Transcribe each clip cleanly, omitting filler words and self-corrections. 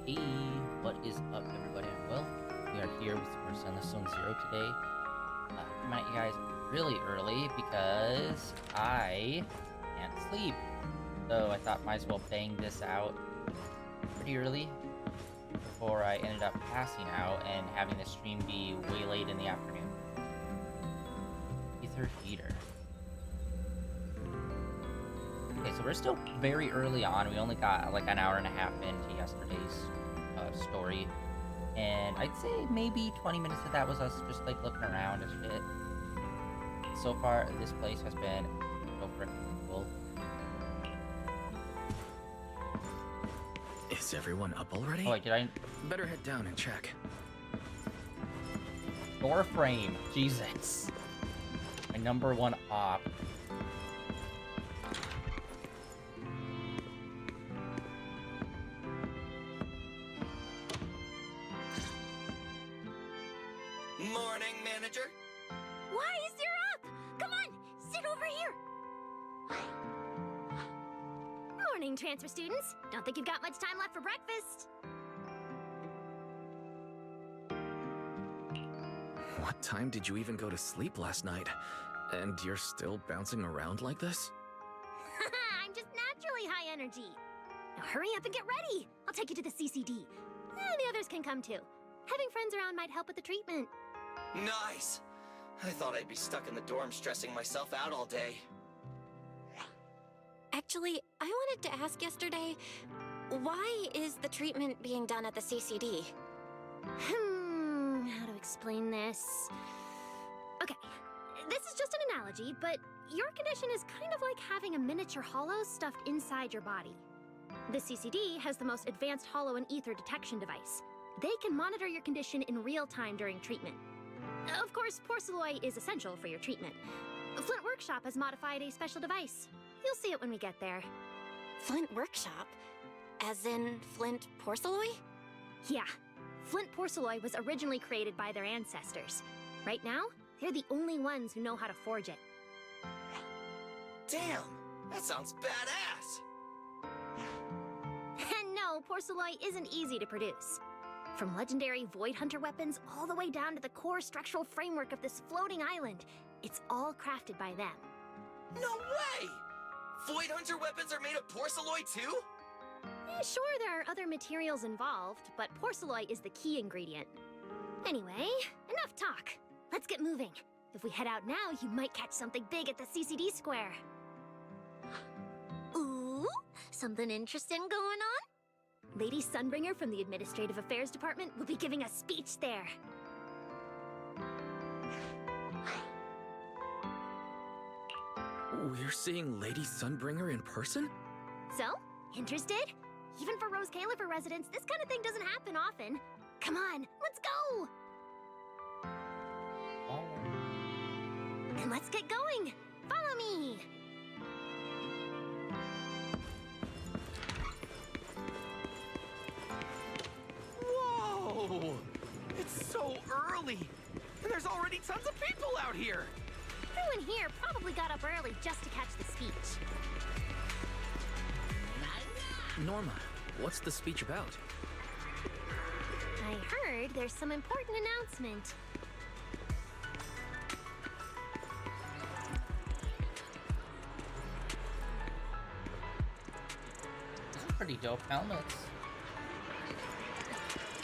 Hey, what is up, everybody? Well, we are here with more Zenless Zone Zero today. Coming at you guys really early because I can't sleep. So I thought might as well bang this out pretty early before I ended up passing out and having the stream be way late in the afternoon. Ether heater. Okay, so we're still very early on. We only got like an hour and a half into yesterday's story, and I'd say maybe 20 minutes of that was us just like looking around and shit. So far, this place has been so freaking cool. Is everyone up already? Oh wait, did I? Better head down and check. Door frame, Jesus. My number one op. Morning, manager. Wise, you're up! Come on, sit over here. Morning, transfer students. Don't think you've got much time left for breakfast. What time did you even go to sleep last night? And you're still bouncing around like this? I'm just naturally high energy. Now hurry up and get ready. I'll take you to the CCD. The others can come too. Having friends around might help with the treatment. Nice. I thought I'd be stuck in the dorm stressing myself out all day. Actually, I wanted to ask yesterday, why is the treatment being done at the CCD? How to explain this? Okay, this is just an analogy, but your condition is kind of like having a miniature hollow stuffed inside your body. The CCD has the most advanced hollow and ether detection device. They can monitor your condition in real time during treatment. Of course, porcelloi is essential for your treatment. Flint Workshop has modified a special device. You'll see it when we get there. Flint Workshop? As in Flint Porcelloi? Yeah. Flint porcelloi was originally created by their ancestors. Right now, they're the only ones who know how to forge it. Damn, that sounds badass. And no, porcelloi isn't easy to produce. From legendary Void Hunter weapons all the way down to the core structural framework of this floating island, it's all crafted by them. No way! Void Hunter weapons are made of porcelloi too? Sure, there are other materials involved, but porcelloi is the key ingredient. Anyway, enough talk. Let's get moving. If we head out now, you might catch something big at the CCD square. Ooh, something interesting going on? Lady Sunbringer from the Administrative Affairs Department will be giving a speech there. We're seeing Lady Sunbringer in person? So, interested? Even for Rose Califer residents, this kind of thing doesn't happen often. Come on, let's go! Oh. And let's get going! Follow me! Whoa! It's so early! And there's already tons of people out here! Everyone here probably got up early just to catch the speech. Norma, what's the speech about? I heard there's some important announcement. These are pretty dope helmets.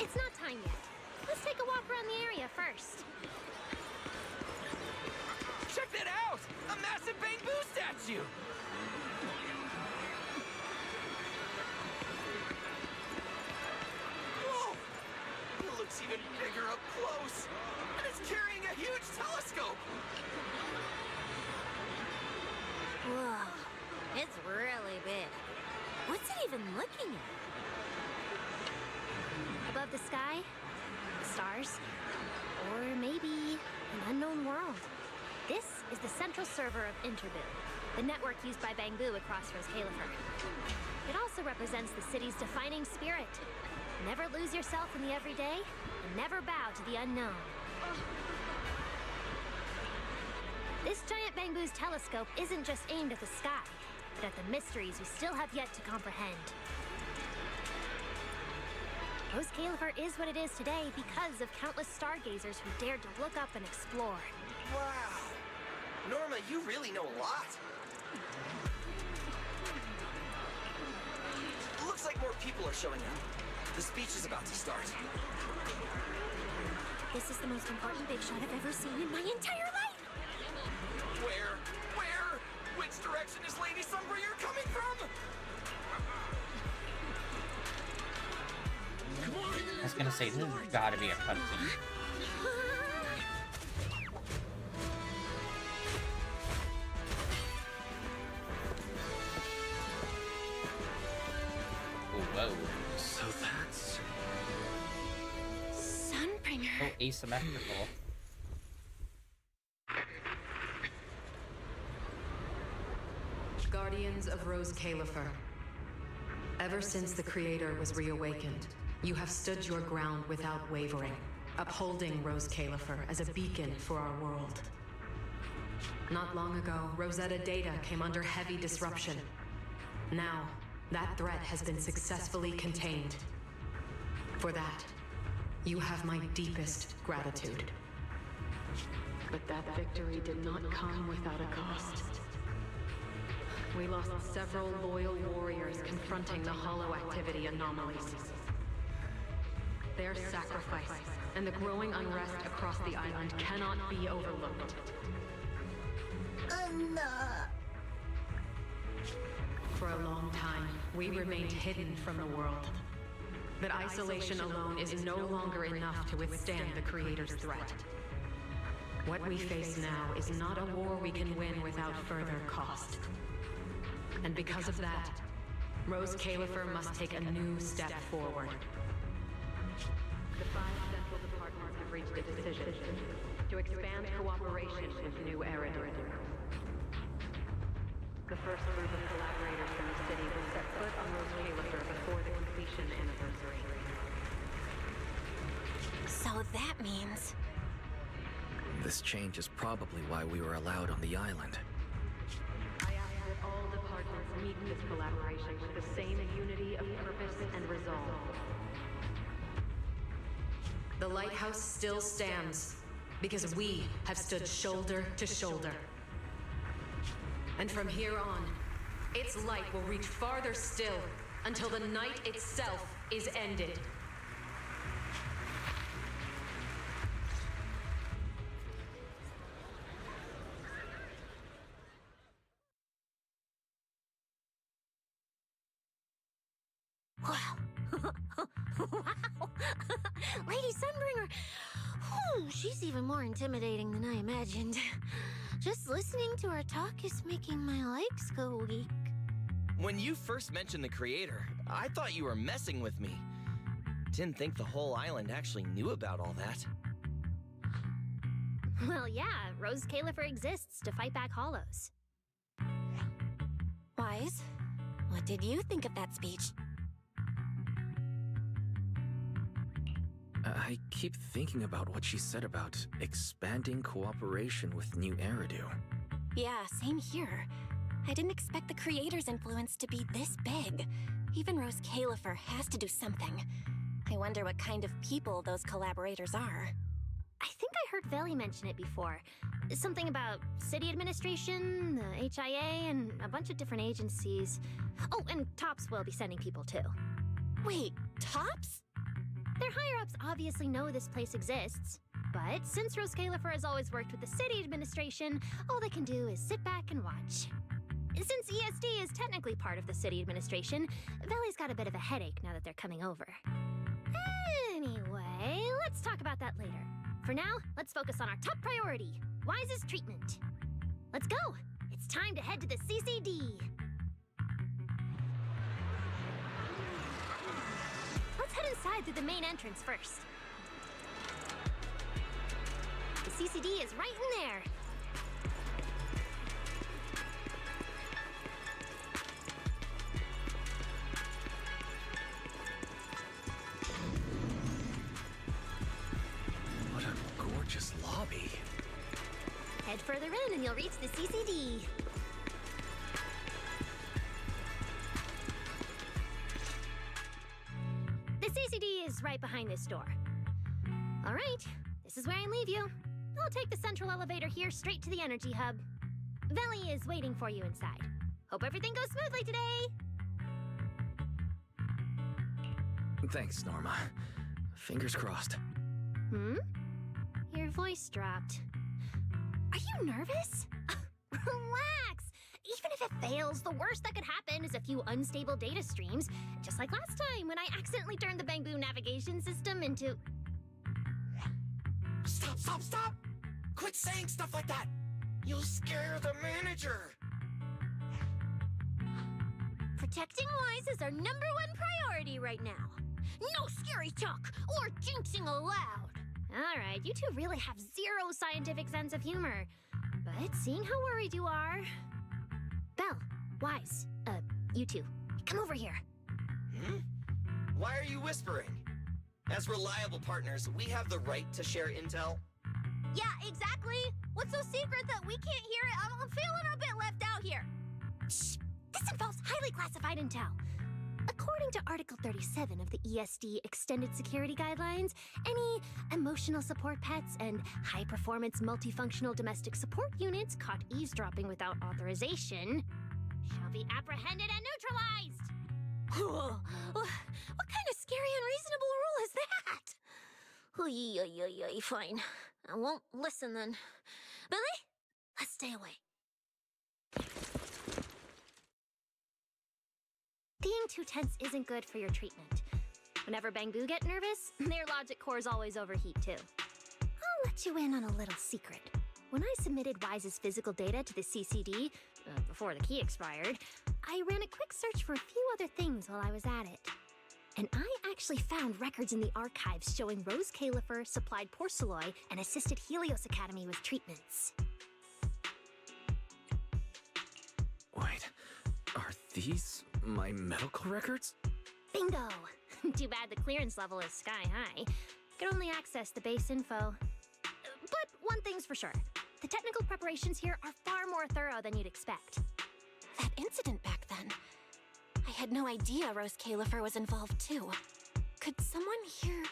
It's not time yet. Let's take a walk around the area first. Check that out! A massive bamboo statue! Whoa! It looks even bigger up close! And it's carrying a huge telescope! Whoa, it's really big. What's it even looking at? Above the sky, stars, or maybe an unknown world. This is the central server of Interboo, the network used by Bangboo across Rose Califer. It also represents the city's defining spirit. Never lose yourself in the everyday, and never bow to the unknown. This giant Bangboos telescope isn't just aimed at the sky, but at the mysteries we still have yet to comprehend. Rose Califer is what it is today because of countless stargazers who dared to look up and explore. Wow. Norma, you really know a lot. Looks like more people are showing up. The speech is about to start. This is the most important big shot I've ever seen in my entire life! Where? Which direction is Lady Sunbringer coming from? I was gonna say, this has gotta be a cutscene. Oh, whoa. So that's... Sunbringer. So asymmetrical. Guardians of Rose Califer. Ever since the Creator was reawakened, you have stood your ground without wavering, upholding Rose Califer as a beacon for our world. Not long ago, Rosetta data came under heavy disruption. Now, that threat has been successfully contained. For that, you have my deepest gratitude. But that victory did not come without a cost. We lost several loyal warriors confronting the hollow activity anomalies. Their sacrifice and the growing unrest across the island cannot be overlooked. For a long time, we remained hidden from the world. But isolation alone is no longer enough to withstand the Creator's threat. What we face now is not a war we can win without further cost. And because of that, Rose Califer must take a new step forward. The 5 central departments have reached a decision to expand cooperation with New Eridan. The first group of collaborators from the city will set foot on Rose Califer before the completion anniversary. So that means... This change is probably why we were allowed on the island. I ask that all departments meet this collaboration with the same unity of purpose and resolve. The lighthouse still stands because we have stood shoulder to shoulder. And from here on, its light will reach farther still until the night itself is ended. Wow. Wow. Lady Sunbringer. Whew, she's even more intimidating than I imagined. Just listening to her talk is making my legs go weak. When you first mentioned the Creator, I thought you were messing with me. Didn't think the whole island actually knew about all that. Well, yeah, Rose Califer exists to fight back hollows. Wise, what did you think of that speech? I keep thinking about what she said about expanding cooperation with New Eridu. Yeah, same here. I didn't expect the Creator's influence to be this big. Even Rose Califer has to do something. I wonder what kind of people those collaborators are. I think I heard Belle mention it before. Something about city administration, the HIA, and a bunch of different agencies. Oh, and Tops will be sending people too. Wait, Tops? Their higher-ups obviously know this place exists, but since Rose Califer has always worked with the city administration, all they can do is sit back and watch. Since ESD is technically part of the city administration, Belle's got a bit of a headache now that they're coming over. Anyway, let's talk about that later. For now, let's focus on our top priority, Wise's treatment. Let's go! It's time to head to the CCD. Let's head inside through the main entrance first. The CCD is right in there. What a gorgeous lobby. Head further in and you'll reach the CCD. The CCD is right behind this door. All right, this is where I leave you. I'll take the central elevator here straight to the energy hub. Belle is waiting for you inside. Hope everything goes smoothly today. Thanks, Norma. Fingers crossed. Your voice dropped. Are you nervous? Relax! Even if it fails, the worst that could happen is a few unstable data streams, just like last time when I accidentally turned the Bangboo navigation system into... Stop! Quit saying stuff like that! You'll scare the manager! Protecting Wise is our #1 priority right now. No scary talk or jinxing aloud. All right, you two really have zero scientific sense of humor. But seeing how worried you are... Belle, Wise, you two, come over here. Why are you whispering? As reliable partners, we have the right to share intel. Yeah, exactly. What's so secret that we can't hear it? I'm feeling a bit left out here. Shh! This involves highly classified intel. According to Article 37 of the ESD Extended Security Guidelines, any emotional support pets and high-performance multifunctional domestic support units caught eavesdropping without authorization shall be apprehended and neutralized. What kind of scary unreasonable rule is that? Fine. I won't listen then. Billy, let's stay away. Being too tense isn't good for your treatment. Whenever Bangboo get nervous, their logic cores always overheat too. I'll let you in on a little secret. When I submitted Wise's physical data to the CCD, before the key expired, I ran a quick search for a few other things while I was at it. And I actually found records in the archives showing Rose Califer supplied Porceloy and assisted Helios Academy with treatments. Wait, are these my medical records? Bingo! Too bad the clearance level is sky high. Could only access the base info. But one thing's for sure. The technical preparations here are far more thorough than you'd expect. That incident back then. I had no idea Rose Califer was involved too. Could someone here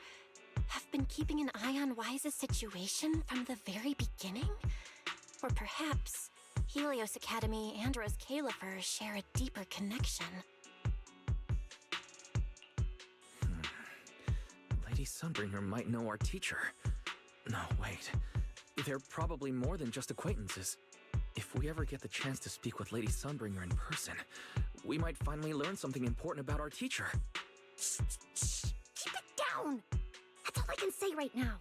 have been keeping an eye on Wise's situation from the very beginning? Or perhaps Helios Academy and Rose Califer share a deeper connection. Lady Sunbringer might know our teacher. No, wait. They're probably more than just acquaintances. If we ever get the chance to speak with Lady Sunbringer in person, we might finally learn something important about our teacher. Shh, shh, keep it down! That's all I can say right now.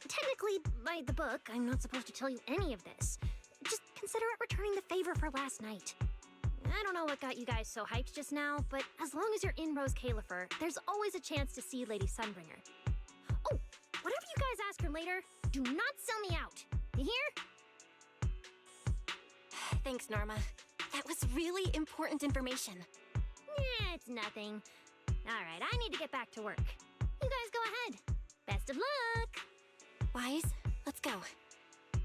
Technically, by the book, I'm not supposed to tell you any of this. Just consider it returning the favor for last night. I don't know what got you guys so hyped just now, but as long as you're in Rose Califer, there's always a chance to see Lady Sunbringer. Oh, whatever you guys ask her later, do not sell me out. You hear? Thanks, Norma. That was really important information. Yeah, it's nothing. Alright, I need to get back to work. You guys go ahead. Best of luck! Wise, let's go.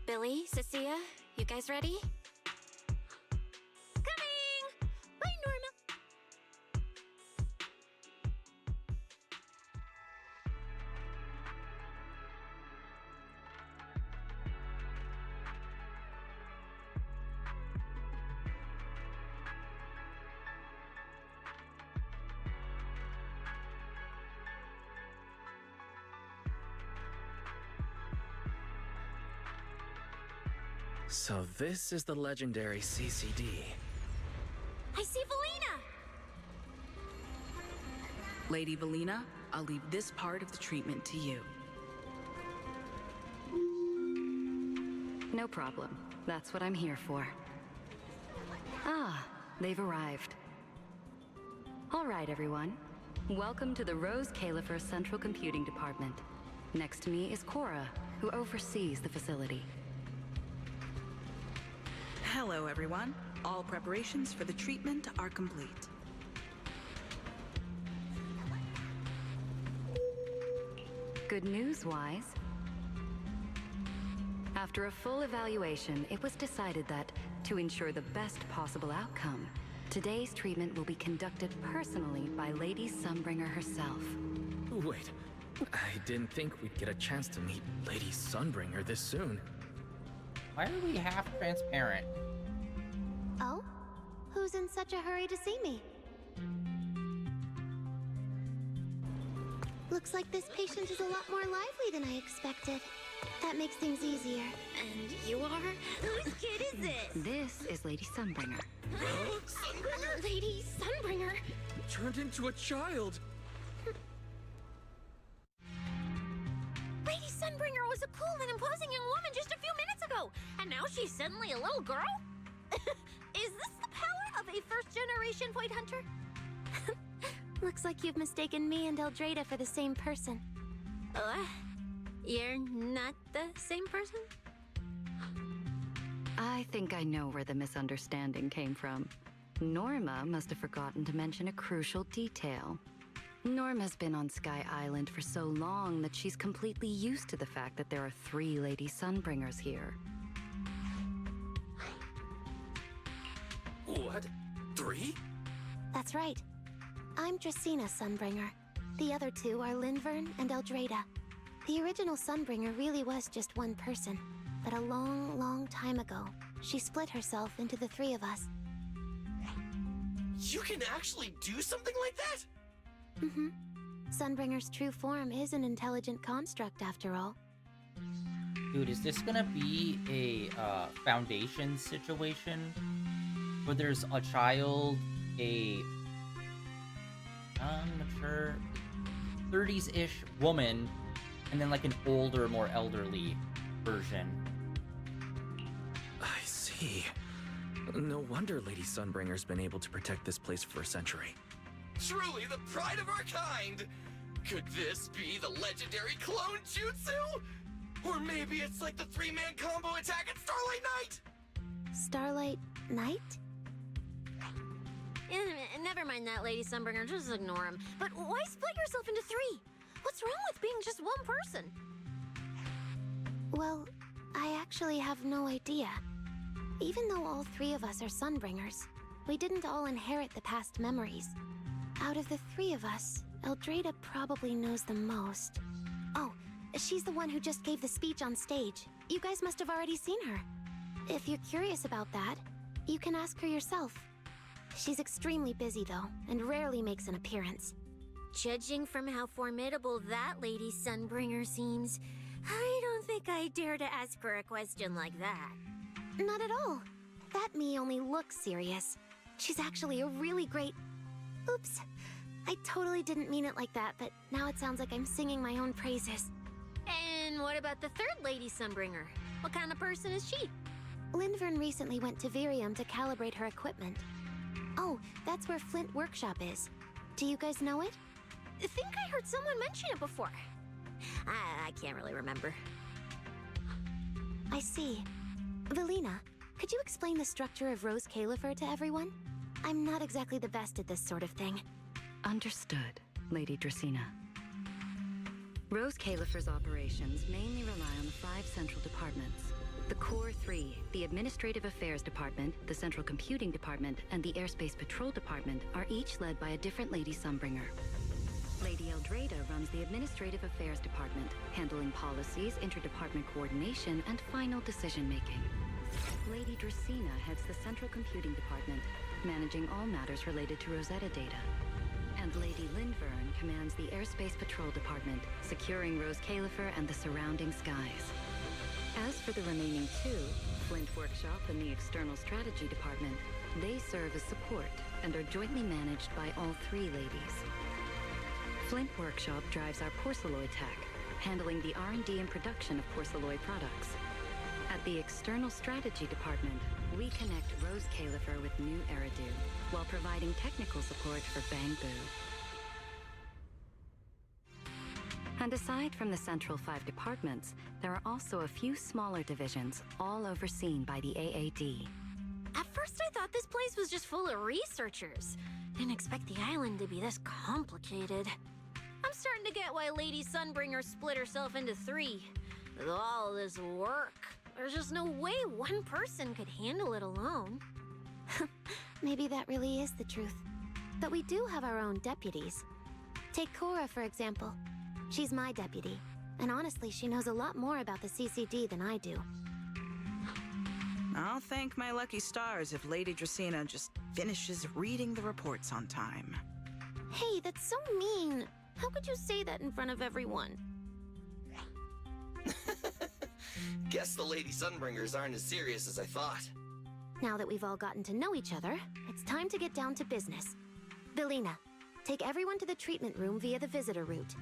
Billy, Cecilia, you guys ready? Coming! Bye, Norma! So this is the legendary CCD. I see Valina! Lady Valina, I'll leave this part of the treatment to you. No problem. That's what I'm here for. Ah, they've arrived. All right, everyone. Welcome to the Rose Califer Central Computing Department. Next to me is Cora, who oversees the facility. Hello, everyone. All preparations for the treatment are complete. Good news, Wise. After a full evaluation, it was decided that, to ensure the best possible outcome, today's treatment will be conducted personally by Lady Sunbringer herself. Wait, I didn't think we'd get a chance to meet Lady Sunbringer this soon. Why are we half transparent? Oh? Who's in such a hurry to see me? Looks like this patient is a lot more lively than I expected. That makes things easier. And you are? Whose kid is this? This is Lady Sunbringer. Sunbringer? Lady Sunbringer. Turned into a child! Lady Sunbringer was a cool and imposing young woman just a few minutes ago, and now she's suddenly a little girl? Is this the power of a first-generation Void Hunter? Looks like you've mistaken me and Eldrada for the same person. You're not the same person? I think I know where the misunderstanding came from. Norma must have forgotten to mention a crucial detail. Norma's been on Sky Island for so long that she's completely used to the fact that there are 3 Lady Sunbringers here. What? 3? That's right. I'm Dracena Sunbringer. The other 2 are Linvern and Eldrada. The original Sunbringer really was just one person, but a long, long time ago, she split herself into the 3 of us. You can actually do something like that? Mm-hmm. Sunbringer's true form is an intelligent construct, after all. Dude, is this gonna be a foundation situation? Where there's a child, a mature 30s-ish woman, and then like an older, more elderly version. I see. No wonder Lady Sunbringer's been able to protect this place for a century. Truly the pride of our kind! Could this be the legendary clone jutsu? Or maybe it's like the 3-man combo attack at Starlight Night? Starlight Night? Never mind that, Lady Sunbringer. Just ignore him. But why split yourself into 3? What's wrong with being just one person? Well, I actually have no idea. Even though all 3 of us are Sunbringers, we didn't all inherit the past memories. Out of the 3 of us, Eldrada probably knows the most. Oh, she's the one who just gave the speech on stage. You guys must have already seen her. If you're curious about that, you can ask her yourself. She's extremely busy, though, and rarely makes an appearance. Judging from how formidable that Lady Sunbringer seems, I don't think I dare to ask her a question like that. Not at all. That me only looks serious. She's actually a really great... Oops. I totally didn't mean it like that, but now it sounds like I'm singing my own praises. And what about the 3rd Lady Sunbringer? What kind of person is she? Linvern recently went to Virium to calibrate her equipment. Oh, that's where Flint Workshop is. Do you guys know it? I think I heard someone mention it before. I can't really remember. I see. Velina, could you explain the structure of Rose Califer to everyone? I'm not exactly the best at this sort of thing. Understood, Lady Dracena. Rose Califer's operations mainly rely on the 5 central departments. The Core 3, the Administrative Affairs Department, the Central Computing Department, and the Airspace Patrol Department are each led by a different Lady Sunbringer. Lady Eldrada runs the Administrative Affairs Department, handling policies, interdepartment coordination, and final decision-making. Lady Dracena heads the Central Computing Department, managing all matters related to Rosetta data. And Lady Linvern commands the Airspace Patrol Department, securing Rose Califer and the surrounding skies. As for the remaining 2, Flint Workshop and the External Strategy Department, they serve as support and are jointly managed by all 3 ladies. Flint Workshop drives our porcelloid tech, handling the R&D and production of porcelloid products. At the External Strategy Department, we connect Rose Califer with New Eridu, while providing technical support for Bangboo. And aside from the central 5 departments, there are also a few smaller divisions, all overseen by the AAD. At first I thought this place was just full of researchers. Didn't expect the island to be this complicated. I'm starting to get why Lady Sunbringer split herself into 3. With all this work, there's just no way one person could handle it alone. Maybe that really is the truth. But we do have our own deputies. Take Cora, for example. She's my deputy, and honestly, she knows a lot more about the CCD than I do. I'll thank my lucky stars if Lady Dracaena just finishes reading the reports on time. Hey, that's so mean. How could you say that in front of everyone? Guess the Lady Sunbringers aren't as serious as I thought. Now that we've all gotten to know each other, it's time to get down to business. Belina, take everyone to the treatment room via the visitor route.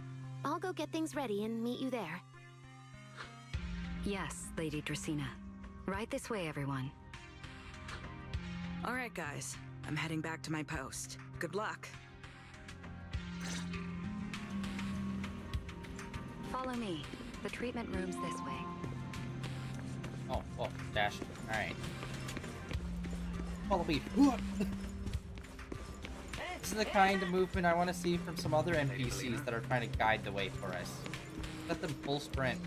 I'll go get things ready and meet you there. Yes, Lady Dracaena. Right this way, everyone. All right, guys. I'm heading back to my post. Good luck. Follow me. The treatment room's this way. Oh, dash. Alright. Follow me. This is the kind of movement I want to see from some other NPCs that are trying to guide the way for us. Let them full sprint.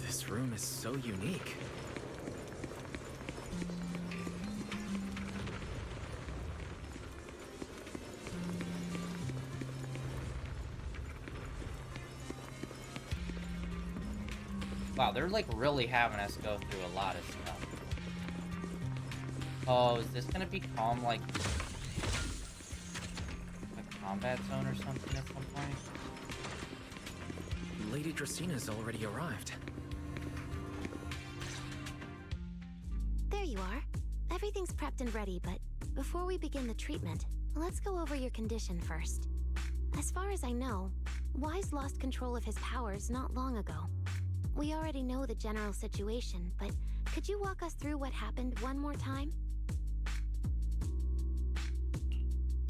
This room is so unique. Wow, they're like really having us go through a lot of stuff. Oh, is this gonna become like a combat zone or something at some point? Lady Dracaena's already arrived. There you are. Everything's prepped and ready, but before we begin the treatment, let's go over your condition first. As far as I know, Wise lost control of his powers not long ago. We already know the general situation, but could you walk us through what happened one more time?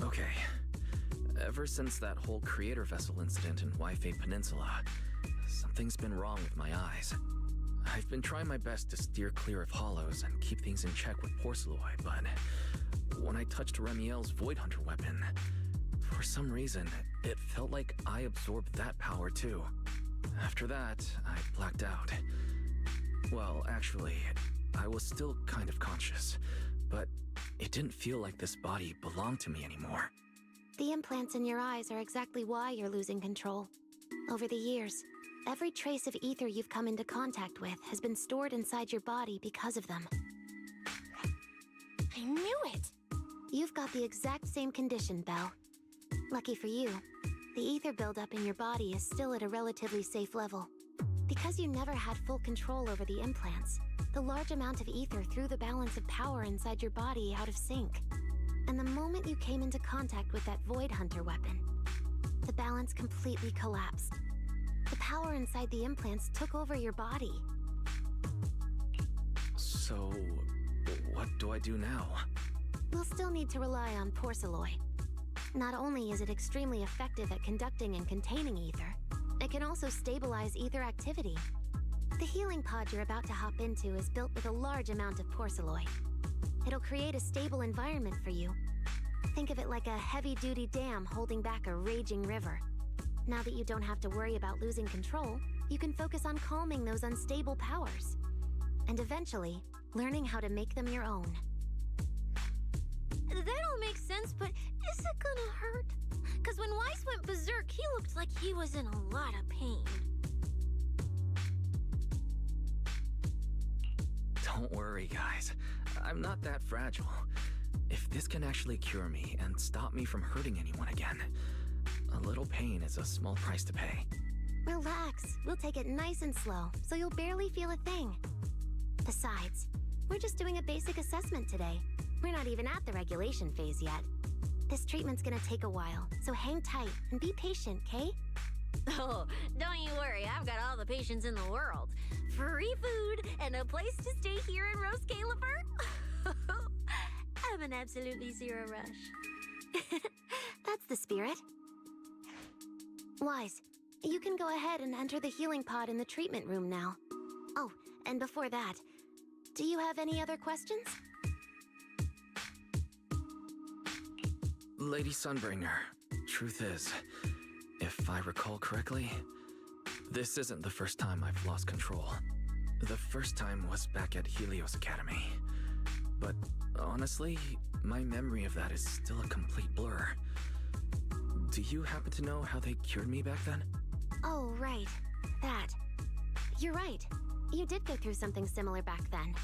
Okay. Ever since that whole creator vessel incident in Waifei Peninsula, something's been wrong with my eyes. I've been trying my best to steer clear of hollows and keep things in check with Porcelloy, but when I touched Remiel's Void Hunter weapon, for some reason, it felt like I absorbed that power too. After that, I blacked out. Well, actually, I was still kind of conscious, but it didn't feel like this body belonged to me anymore. The implants in your eyes are exactly why you're losing control. Over the years, every trace of ether you've come into contact with has been stored inside your body because of them. I knew it! You've got the exact same condition, Belle. Lucky for you, the ether buildup in your body is still at a relatively safe level. Because you never had full control over the implants, the large amount of ether threw the balance of power inside your body out of sync. And the moment you came into contact with that Void Hunter weapon, the balance completely collapsed. The power inside the implants took over your body. So, what do I do now? We'll still need to rely on Porcelloy. Not only is it extremely effective at conducting and containing ether, it can also stabilize ether activity. The healing pod you're about to hop into is built with a large amount of Porcelloy. It'll create a stable environment for you. Think of it like a heavy-duty dam holding back a raging river. Now that you don't have to worry about losing control, you can focus on calming those unstable powers. And eventually, learning how to make them your own. That all makes sense, but is it gonna hurt? Because when Weiss went berserk, he looked like he was in a lot of pain. Don't worry, guys. I'm not that fragile. If this can actually cure me and stop me from hurting anyone again, a little pain is a small price to pay. Relax. We'll take it nice and slow, so you'll barely feel a thing. Besides, we're just doing a basic assessment today. We're not even at the regulation phase yet. This treatment's gonna take a while, so hang tight and be patient, Kay? Oh, don't you worry, I've got all the patience in the world. Free food and a place to stay here in Rose Califer. have an absolutely zero rush. That's the spirit. Wise, you can go ahead and enter the healing pod in the treatment room now. Oh, and before that, do you have any other questions? Lady Sunbringer, truth is, if I recall correctly, this isn't the first time I've lost control. The first time was back at Helios Academy. But honestly, my memory of that is still a complete blur. Do you happen to know how they cured me back then? Oh, right. That. You're right. You did go through something similar back then.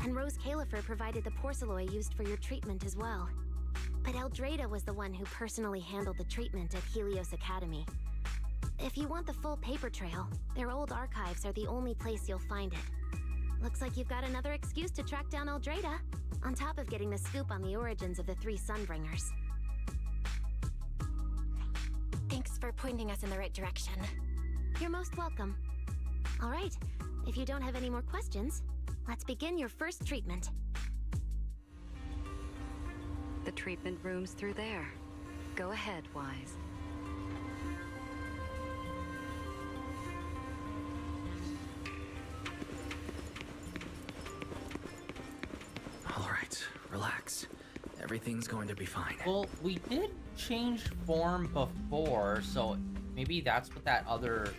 And Rose Califer provided the porcelain used for your treatment as well. But Eldrada was the one who personally handled the treatment at Helios Academy. If you want the full paper trail, their old archives are the only place you'll find it. Looks like you've got another excuse to track down Eldrada, on top of getting the scoop on the origins of the 3 Sunbringers. Thanks for pointing us in the right direction. You're most welcome. All right, if you don't have any more questions, let's begin your first treatment. The treatment room's through there. Go ahead, Wise. All right, relax. Everything's going to be fine. Well, we did change form before, so maybe that's what that other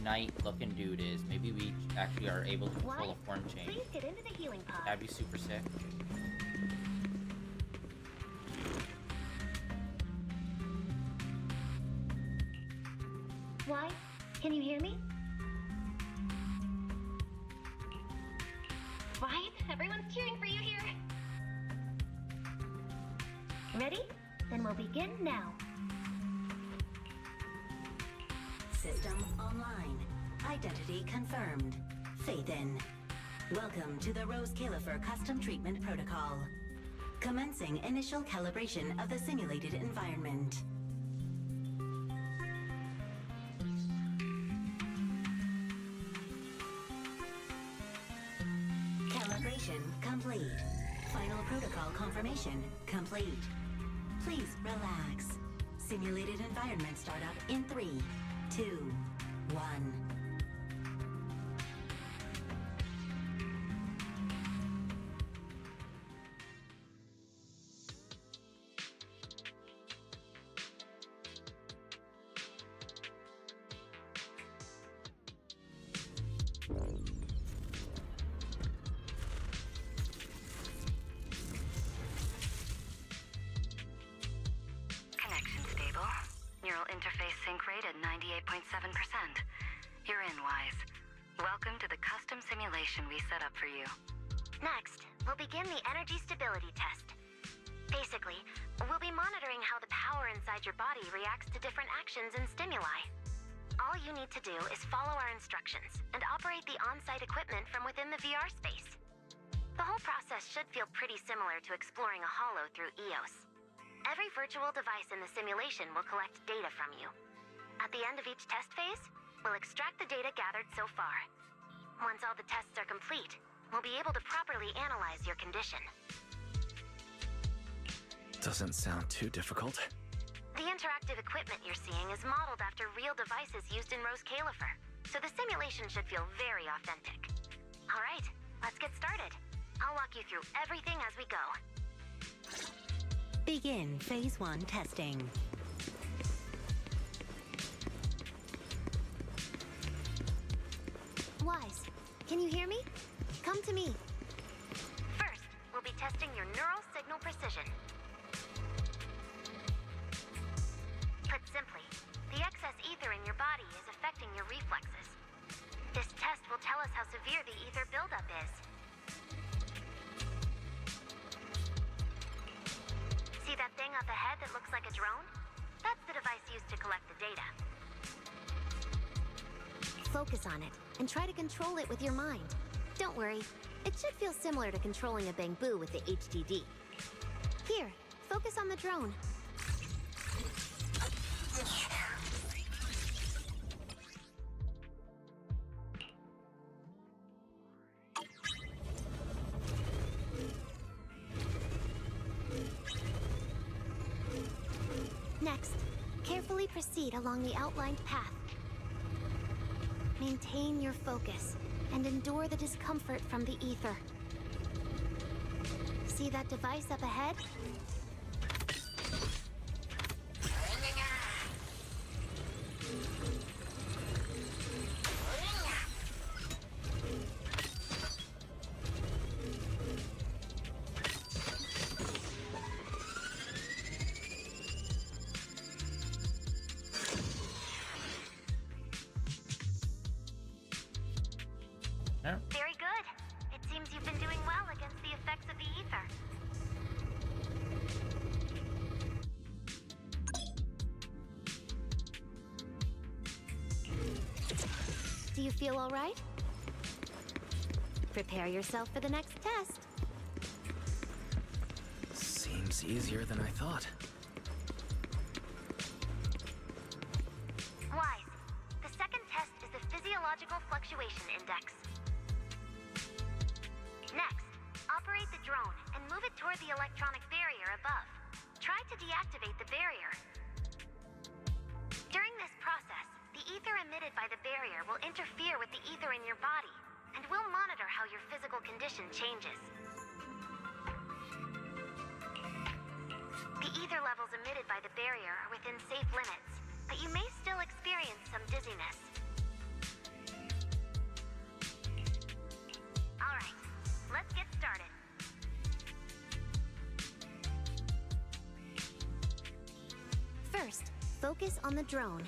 knight-looking dude is. Maybe we actually are able to control a form change. Please get into the healing pod. That'd be super sick. Why? Can you hear me? Why? Everyone's cheering for you here. Ready? Then we'll begin now. System online. Identity confirmed. Faith in. Welcome to the Rose Califer Custom Treatment Protocol. Commencing initial calibration of the simulated environment. Calibration complete. Final protocol confirmation complete. Please relax. Simulated environment startup in 3, 2, 1. Connection stable. Neural interface sync rate at 98.7%. You're in, Wise. Welcome to the custom simulation we set up for you. Next, we'll begin the energy stability test. Basically, we'll be monitoring how the power inside your body reacts to different actions and stimuli. All you need to do is follow our instructions and operate the on-site equipment from within the VR space. The whole process should feel pretty similar to exploring a holo through EOS. Every virtual device in the simulation will collect data from you. At the end of each test phase, we'll extract the data gathered so far. Once all the tests are complete, we'll be able to properly analyze your condition. Doesn't sound too difficult. The interactive equipment you're seeing is modeled after real devices used in Rose Califer, so the simulation should feel very authentic. All right, let's get started. I'll walk you through everything as we go. Begin Phase 1 testing. Wise, can you hear me? Come to me. First, we'll be testing your neural signal precision. Put simply, the excess ether in your body is affecting your reflexes. This test will tell us how severe the ether buildup is. See that thing up ahead that looks like a drone? That's the device used to collect the data. Focus on it, and try to control it with your mind. Don't worry, it should feel similar to controlling a Bangboo with the HDD. Here, focus on the drone. Simply proceed along the outlined path. Maintain your focus and endure the discomfort from the ether. See that device up ahead? Very good. It seems you've been doing well against the effects of the ether. Do you feel all right? Prepare yourself for the next test. Seems easier than I thought. Wise. The second test is the physiological fluctuation index. Next, operate the drone and move it toward the electronic barrier above. Try to deactivate the barrier. During this process, the ether emitted by the barrier will interfere with the ether in your body, and will monitor how your physical condition changes. The ether levels emitted by the barrier are within safe limits, but you may still experience some dizziness. Alright, let's get started. First, focus on the drone.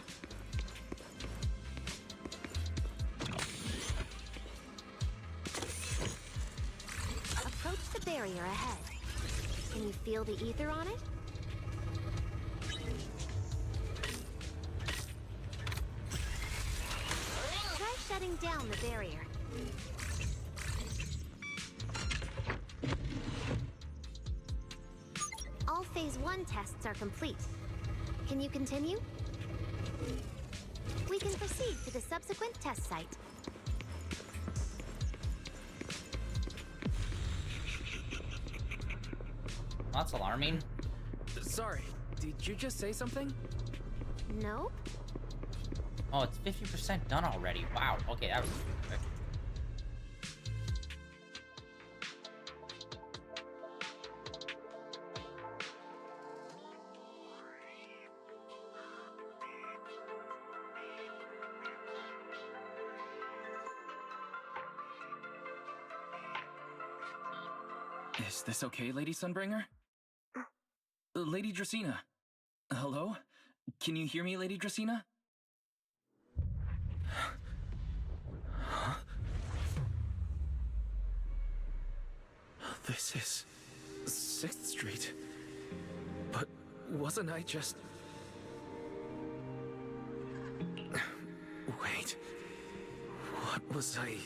Approach the barrier ahead. Can you feel the ether on it? Try shutting down the barrier. All Phase 1 tests are complete. Can you continue? We can proceed to the subsequent test site. That's alarming. Sorry, did you just say something? Nope. Oh, it's 50% done already. Wow. Okay, that was quick. Is this okay, Lady Sunbringer? Lady Dracaena. Hello? Can you hear me, Lady Dracaena? Huh? This is 6th Street. But wasn't I just... Wait. What was I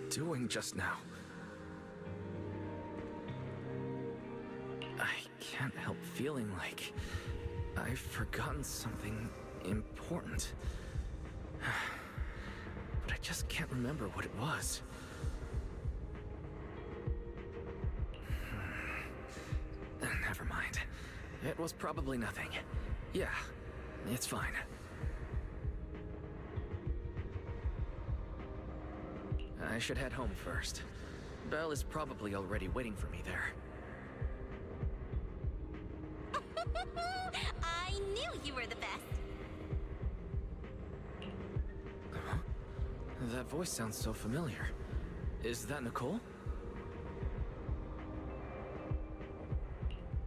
doing just now? I can't help feeling like I've forgotten something important. But I just can't remember what it was. Never mind. It was probably nothing. Yeah, it's fine. I should head home first. Belle is probably already waiting for me there. I knew you were the best. Huh? That voice sounds so familiar. Is that Nicole?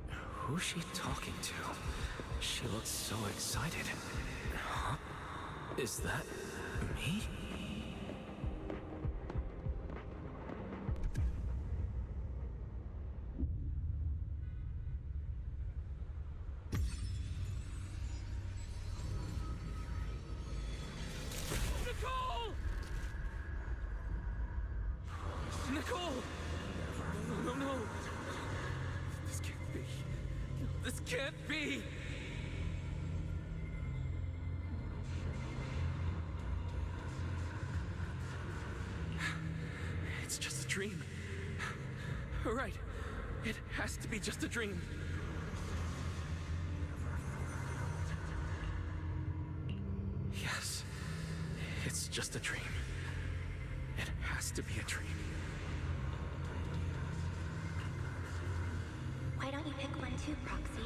Who's she talking to? She looks so excited. Huh? Is that me? Nicole! No, no! This can't be. This can't be! It's just a dream. Right. It has to be just a dream. just a dream. It has to be a dream. Why don't you pick one too, Proxy?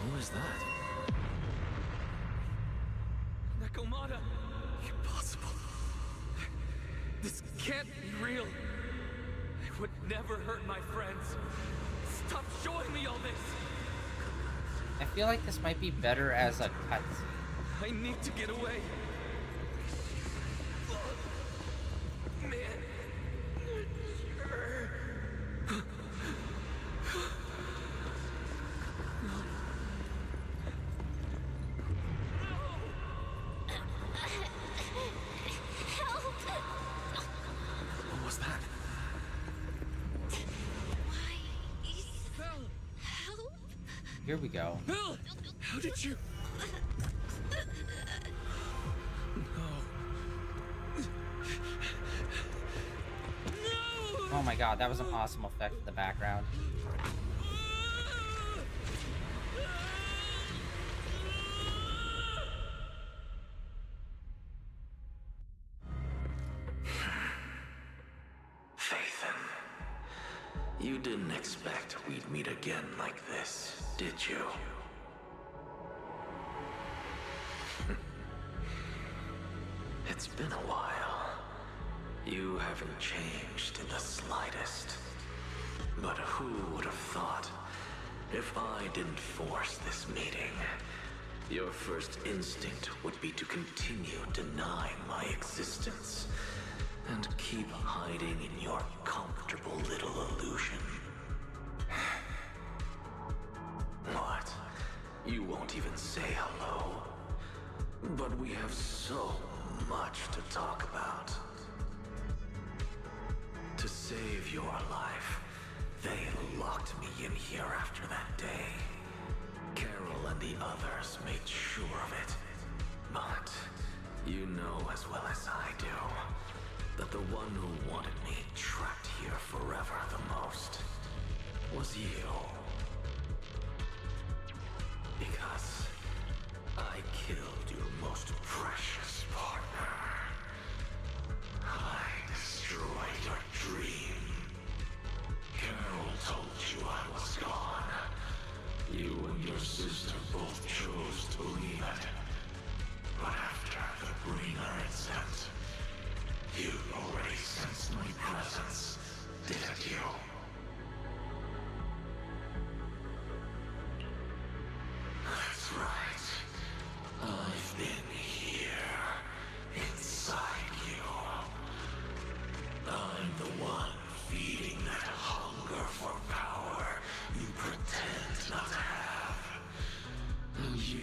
Who is that? Nakomata! Impossible. This can't be real. I would never hurt my friends. Stop showing me all this! I feel like this might be better as a cutscene. I need to get away. Man. Sure. What was that? Here we go. Belle! How did you... Oh my god, that was an awesome effect in the background. Phaethon, you didn't expect we'd meet again like this, did you? It's been a while. You haven't changed in the slightest. But who would have thought, if I didn't force this meeting, your first instinct would be to continue denying my existence and keep hiding in your comfortable little illusion. What? You won't even say hello? But we have so much to talk about. To save your life, they locked me in here after that day. Carol and the others made sure of it. But you know as well as I do that the one who wanted me trapped here forever the most was you. Because I killed your most precious partner. I destroyed your dream. Carol told you I was gone. You and your sister both chose to believe it. But after the bringer incident, you already sensed my presence, didn't you? That's right. I've been here, inside you. I'm the one feeding that hunger for power you pretend not to have. And you're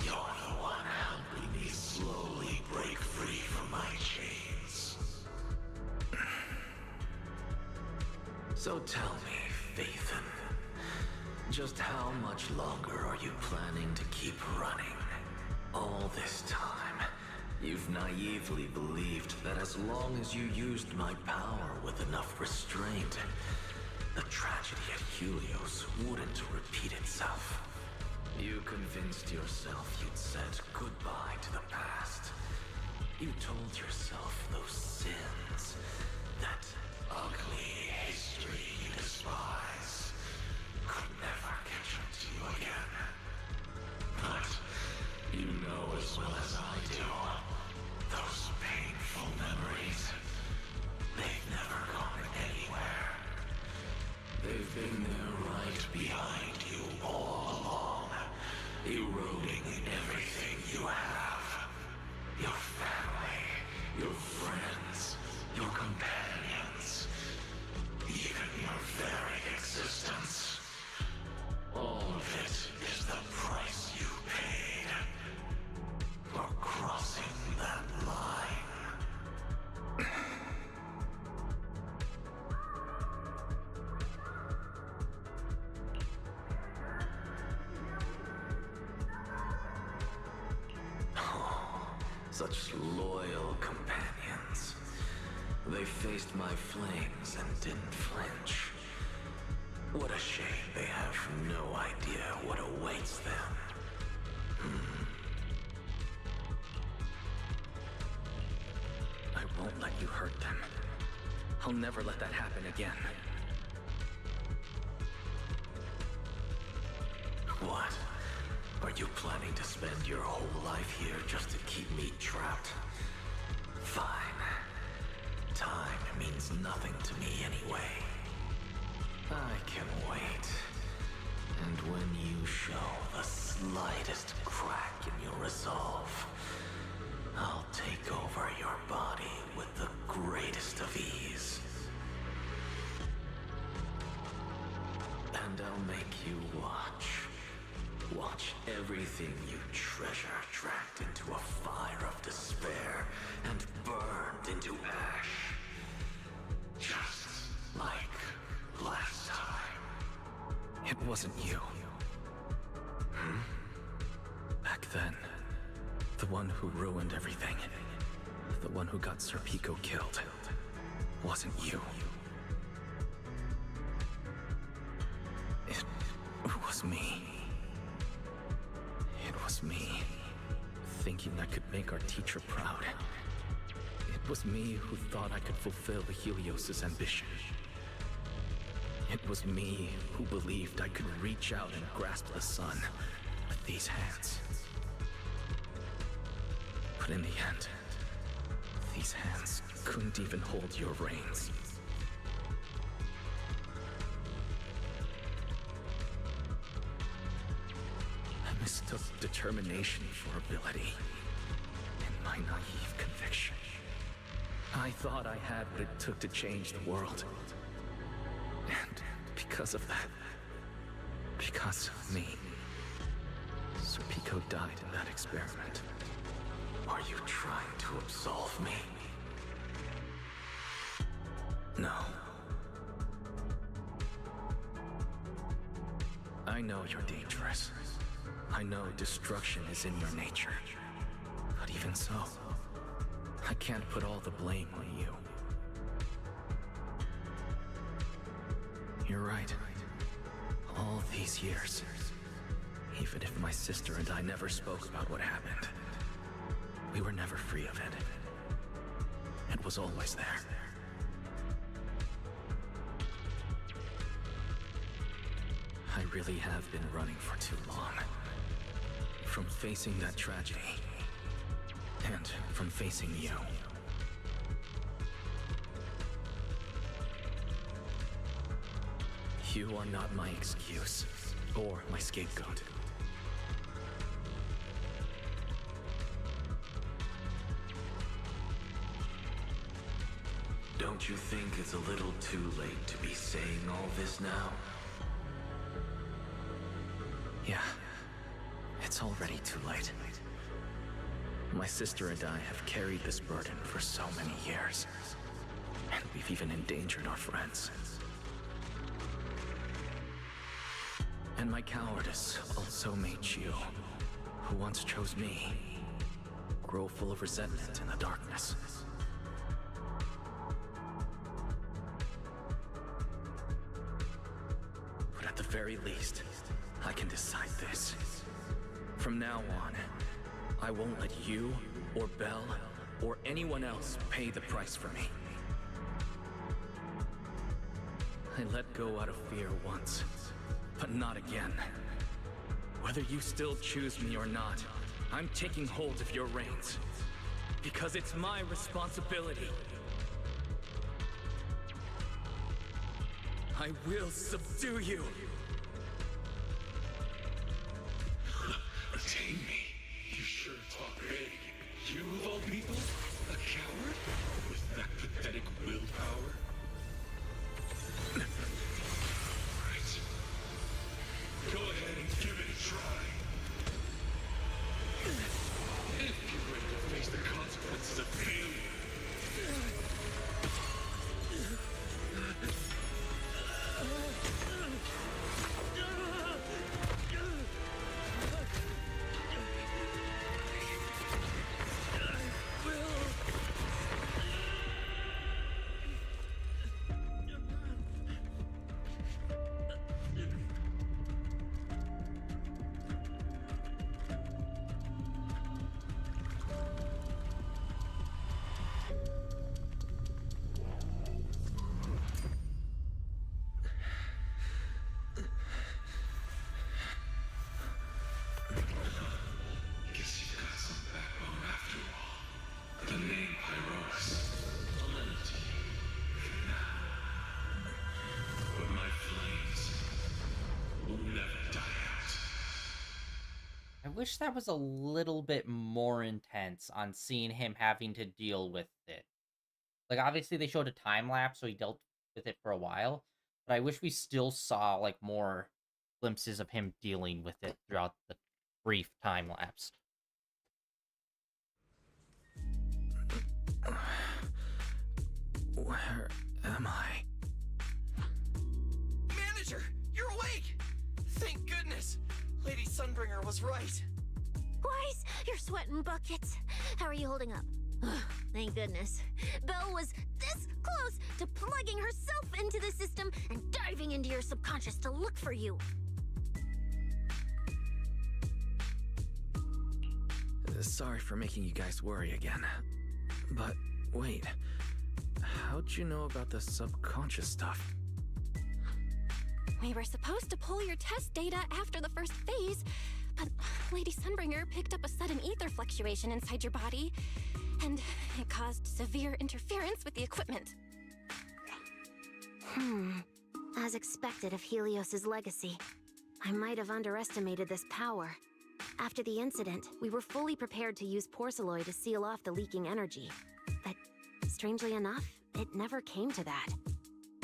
the one helping me slowly break free from my chains. So tell me, Phaethon, just how much longer are you planning to keep running? All this time, you've naively believed that as long as you used my power with enough restraint, the tragedy at Helios wouldn't repeat itself. You convinced yourself you'd said goodbye to the past. You told yourself those sins, that ugly history you despise, could never catch up to you again. But you know as well as I do, those painful memories, they've never gone anywhere. They've been there right behind you all along, eroding everything you have. Your family, your friends, your companions, even your very existence. All of it is the price you paid for crossing that line. Oh, such loyal companions. They faced my flames and didn't flinch. What a shame they have no idea what awaits them. won't let you hurt them. I'll never let that happen again. What? Are you planning to spend your whole life here just to keep me trapped? Fine. Time means nothing to me anyway. I can wait. And when you show the slightest crack in your resolve, I'll take over your body with the greatest of ease. And I'll make you watch. Watch everything you treasure dragged into a fire of despair and burned into ash. Just like last time. It wasn't you. Back then, the one who ruined everything, the one who got Sir Pico killed, wasn't you. It was me. It was me, thinking I could make our teacher proud. It was me who thought I could fulfill the Helios' ambition. It was me who believed I could reach out and grasp the sun with these hands. But in the end, these hands couldn't even hold your reins. I mistook determination for ability, and my naive conviction. I thought I had what it took to change the world. And because of that, because of me, Sir Pico died in that experiment. Are you trying to absolve me? No. I know you're dangerous. I know destruction is in your nature. But even so, I can't put all the blame on you. You're right. All these years, even if my sister and I never spoke about what happened, we were never free of it. It was always there. I really have been running for too long. From facing that tragedy, and from facing you. You are not my excuse, or my scapegoat. Don't you think it's a little too late to be saying all this now? Yeah, it's already too late. My sister and I have carried this burden for so many years, and we've even endangered our friends. And my cowardice also made you, who once chose me, grow full of resentment in the darkness. But at the very least, I can decide this. From now on, I won't let you, or Belle, or anyone else pay the price for me. I let go out of fear once, but not again. Whether you still choose me or not, I'm taking hold of your reins. Because it's my responsibility. I will subdue you! Tame me? You sure talk big. You of all people? A coward? With that pathetic willpower? Right. Go ahead and give it a try. If you're ready to face the consequences of failure. Will wish that was a little bit more intense on seeing him having to deal with it. Like, obviously they showed a time lapse, so he dealt with it for a while, but I wish we still saw, like, more glimpses of him dealing with it throughout the brief time lapse. Where am I? Manager, you're awake! Thank goodness! Lady Sunbringer was right. Wise, you're sweating buckets. How are you holding up? Thank goodness. Belle was this close to plugging herself into the system and diving into your subconscious to look for you. Sorry for making you guys worry again. But wait, how'd you know about the subconscious stuff? We were supposed to pull your test data after the first phase, but Lady Sunbringer picked up a sudden ether fluctuation inside your body, and it caused severe interference with the equipment. As expected of Helios's legacy, I might have underestimated this power. After the incident, we were fully prepared to use porcelain to seal off the leaking energy. But strangely enough, it never came to that.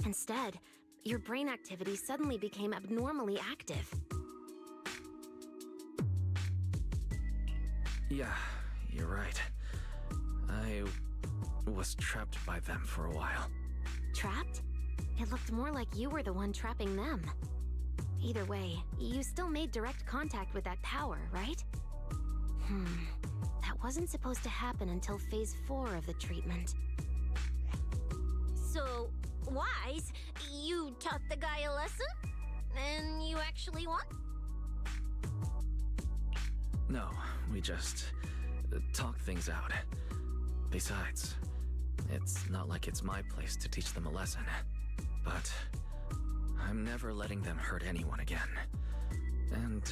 Instead, your brain activity suddenly became abnormally active. Yeah, you're right. I was trapped by them for a while. Trapped? It looked more like you were the one trapping them. Either way, you still made direct contact with that power, right? That wasn't supposed to happen until phase 4 of the treatment. So, Wise, you taught the guy a lesson? And you actually won? No, we just talked things out. Besides, it's not like it's my place to teach them a lesson. But I'm never letting them hurt anyone again. And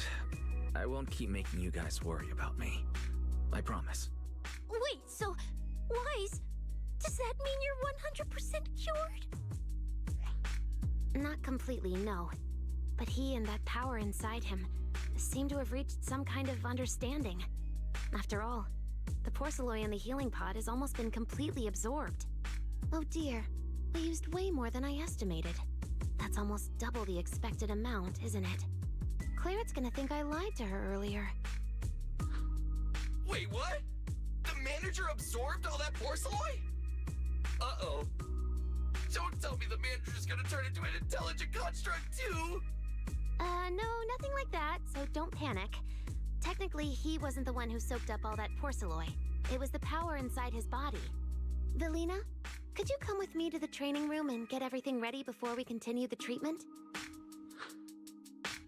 I won't keep making you guys worry about me. I promise. Wait, so, Wise, does that mean you're 100% cured? Not completely, no. But he and that power inside him seem to have reached some kind of understanding. After all, the porcelain in the healing pod has almost been completely absorbed. Oh dear, we used way more than I estimated. That's almost double the expected amount, isn't it? Clarette's gonna think I lied to her earlier. Wait, what? The manager absorbed all that porcelain? Uh-oh. Don't tell me the manager's gonna turn into an intelligent construct too! No, nothing like that, so don't panic. Technically, he wasn't the one who soaked up all that porcelain. It was the power inside his body. Velina, could you come with me to the training room and get everything ready before we continue the treatment?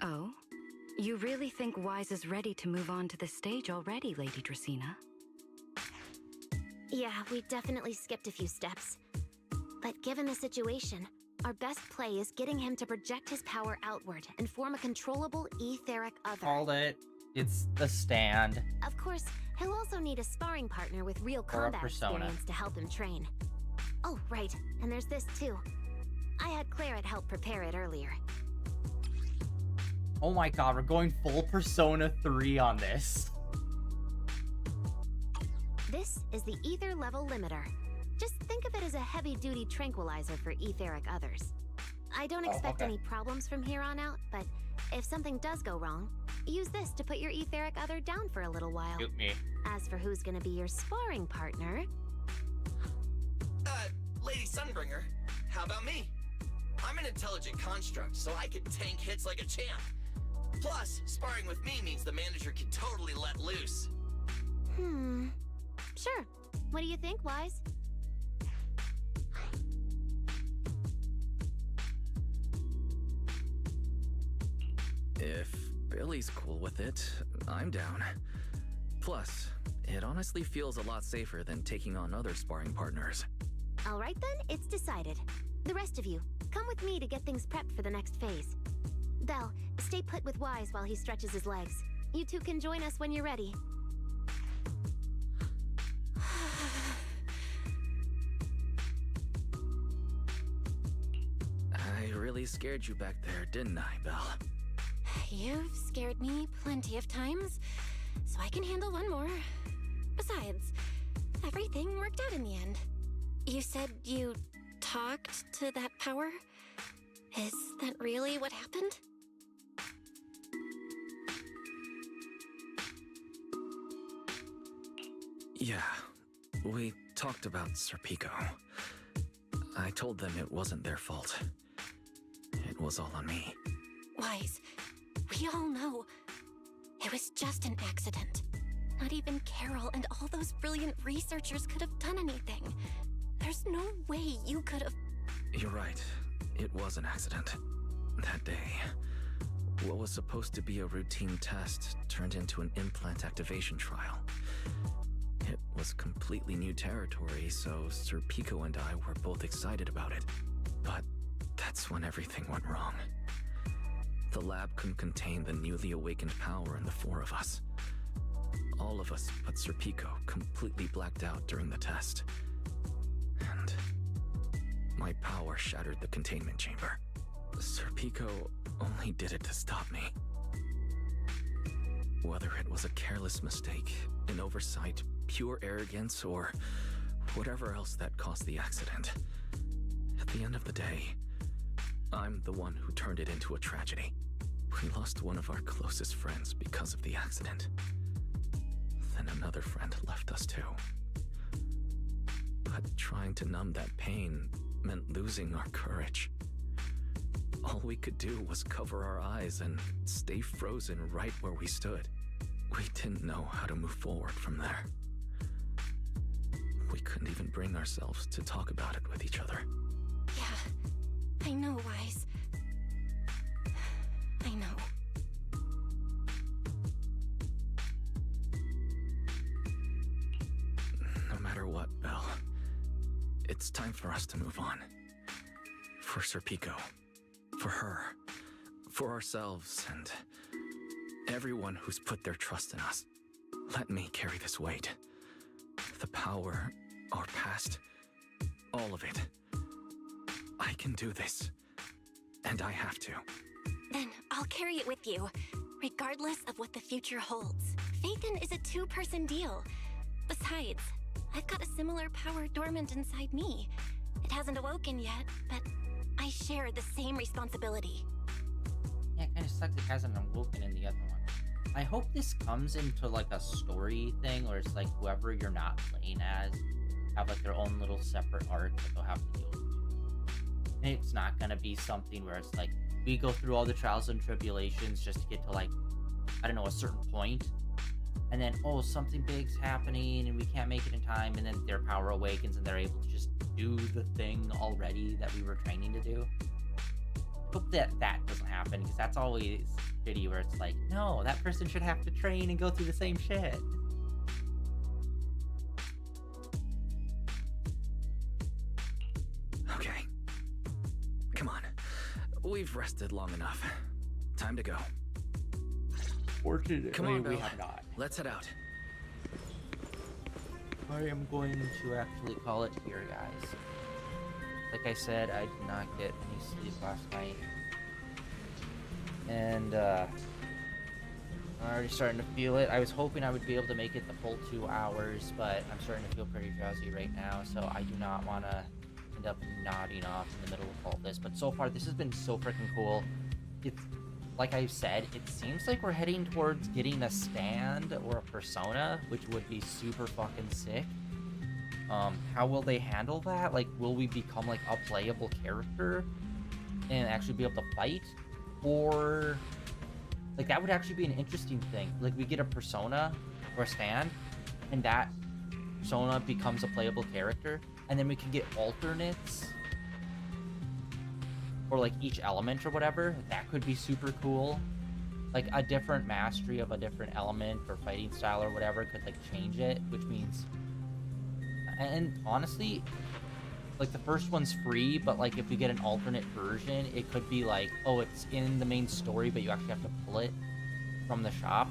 Oh? You really think Wise is ready to move on to the stage already, Lady Dracaena? Yeah, we definitely skipped a few steps. But given the situation, our best play is getting him to project his power outward and form a controllable etheric other. Called it. It's the stand. Of course, he'll also need a sparring partner with real combat experience to help him train. Oh, right, and there's this too. I had Clarette help prepare it earlier. Oh my god, we're going full Persona 3 on this. This is the ether level limiter. Just think of it as a heavy-duty tranquilizer for etheric others. I don't expect any problems from here on out, but if something does go wrong, use this to put your etheric other down for a little while. Shoot me. As for who's gonna be your sparring partner... Lady Sunbringer, how about me? I'm an intelligent construct, so I can tank hits like a champ. Plus, sparring with me means the manager can totally let loose. Sure. What do you think, Wise? If Billy's cool with it, I'm down. Plus, it honestly feels a lot safer than taking on other sparring partners. All right then, it's decided. The rest of you, come with me to get things prepped for the next phase. Belle, stay put with Wise while he stretches his legs. You two can join us when you're ready. I really scared you back there, didn't I, Belle? You've scared me plenty of times. so I can handle one more. Besides, everything worked out in the end. You said you talked to that power? Is that really what happened? Yeah, we talked about Serpico. I told them it wasn't their fault. It was all on me. Wise, we all know it was just an accident. Not even Carol and all those brilliant researchers could have done anything. There's no way you could have... You're right. It was an accident. That day, what was supposed to be a routine test turned into an implant activation trial. It was completely new territory, so Serpico and I were both excited about it. But that's when everything went wrong. The lab couldn't contain the newly awakened power in the four of us. All of us but Serpico completely blacked out during the test. And my power shattered the containment chamber. Serpico only did it to stop me. Whether it was a careless mistake, an oversight, pure arrogance, or whatever else that caused the accident, at the end of the day, I'm the one who turned it into a tragedy. We lost one of our closest friends because of the accident. Then another friend left us too. But trying to numb that pain meant losing our courage. All we could do was cover our eyes and stay frozen right where we stood. We didn't know how to move forward from there. We couldn't even bring ourselves to talk about it with each other. Yeah, I know, Wise. I know. No matter what, Belle, it's time for us to move on. For Serpico, for her, for ourselves, and everyone who's put their trust in us. Let me carry this weight. The power, our past, all of it. I can do this, and I have to. Then I'll carry it with you, regardless of what the future holds. Phaethon is a two-person deal. Besides, I've got a similar power dormant inside me. It hasn't awoken yet, but I share the same responsibility. Yeah, it kind of sucks it hasn't awoken in the other one. I hope this comes into like a story thing where it's like whoever you're not playing as have like their own little separate arc that they'll have to deal with. And it's not gonna be something where it's like we go through all the trials and tribulations just to get to like, I don't know, a certain point, and then oh, something big's happening and we can't make it in time, and then their power awakens and they're able to just do the thing already that we were training to do. Hope that doesn't happen, because that's always shitty where it's like, no, that person should have to train and go through the same shit. Okay. Come on. We've rested long enough. Time to go. Fortunately, Come on, we Belle. have not. Let's head out. I am going to actually call it here, guys. Like I said, I did not get any sleep last night. And, I'm already starting to feel it. I was hoping I would be able to make it the full 2 hours, but I'm starting to feel pretty drowsy right now, so I do not want to end up nodding off in the middle of all this. But so far, this has been so freaking cool. It's, like I've said, it seems like we're heading towards getting a stand or a persona, which would be super fucking sick. How will they handle that? Like, will we become like a playable character and actually be able to fight? Or like, that would actually be an interesting thing. Like, we get a persona or a stand and that persona becomes a playable character, and then we can get alternates or like each element or whatever. That could be super cool. Like a different mastery of a different element or fighting style or whatever could like change it, which means, and honestly, like the first one's free, but like if we get an alternate version, it could be like, oh, it's in the main story, but you actually have to pull it from the shop.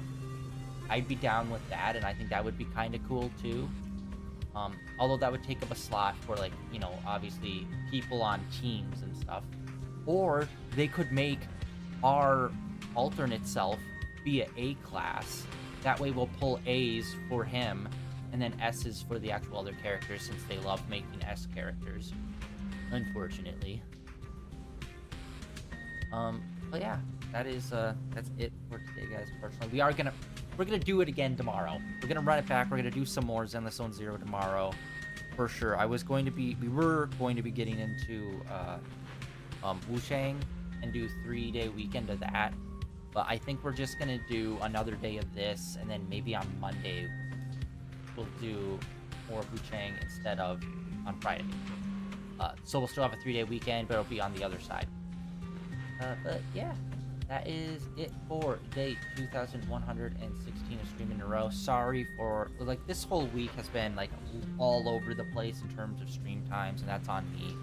I'd be down with that, and I think that would be kind of cool too. Although that would take up a slot for like, you know, obviously people on teams and stuff. Or they could make our alternate self be an A class That way we'll pull A's for him, and then S's for the actual other characters, since they love making S characters, unfortunately. But yeah, that's it for today, guys. Unfortunately, we're gonna do it again tomorrow. We're gonna run it back. We're gonna do some more Zenless Zone Zero tomorrow, for sure. We were going to be getting into Wushang and do 3-day weekend of that, but I think we're just gonna do another day of this, and then maybe on Monday we'll do more Wushang instead of on Friday. So we'll still have a 3-day weekend, but it'll be on the other side. But yeah, that is it for day 2116 of stream in a row. Sorry for, like, this whole week has been like all over the place in terms of stream times, and that's on me.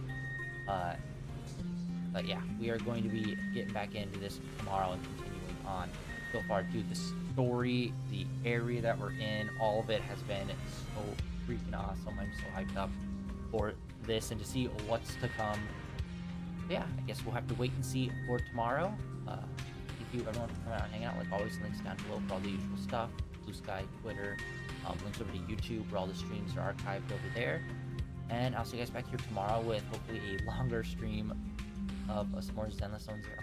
But yeah, we are going to be getting back into this tomorrow and continuing on. So far, dude, the story, the area that we're in, all of it has been so freaking awesome. I'm so hyped up for this and to see what's to come. But yeah, I guess we'll have to wait and see for tomorrow. Thank you everyone for coming out and hanging out. Like always, links down below for all the usual stuff. Blue Sky, Twitter, links over to YouTube where all the streams are archived over there. And I'll see you guys back here tomorrow with hopefully a longer stream of some more Zenless Zone Zero.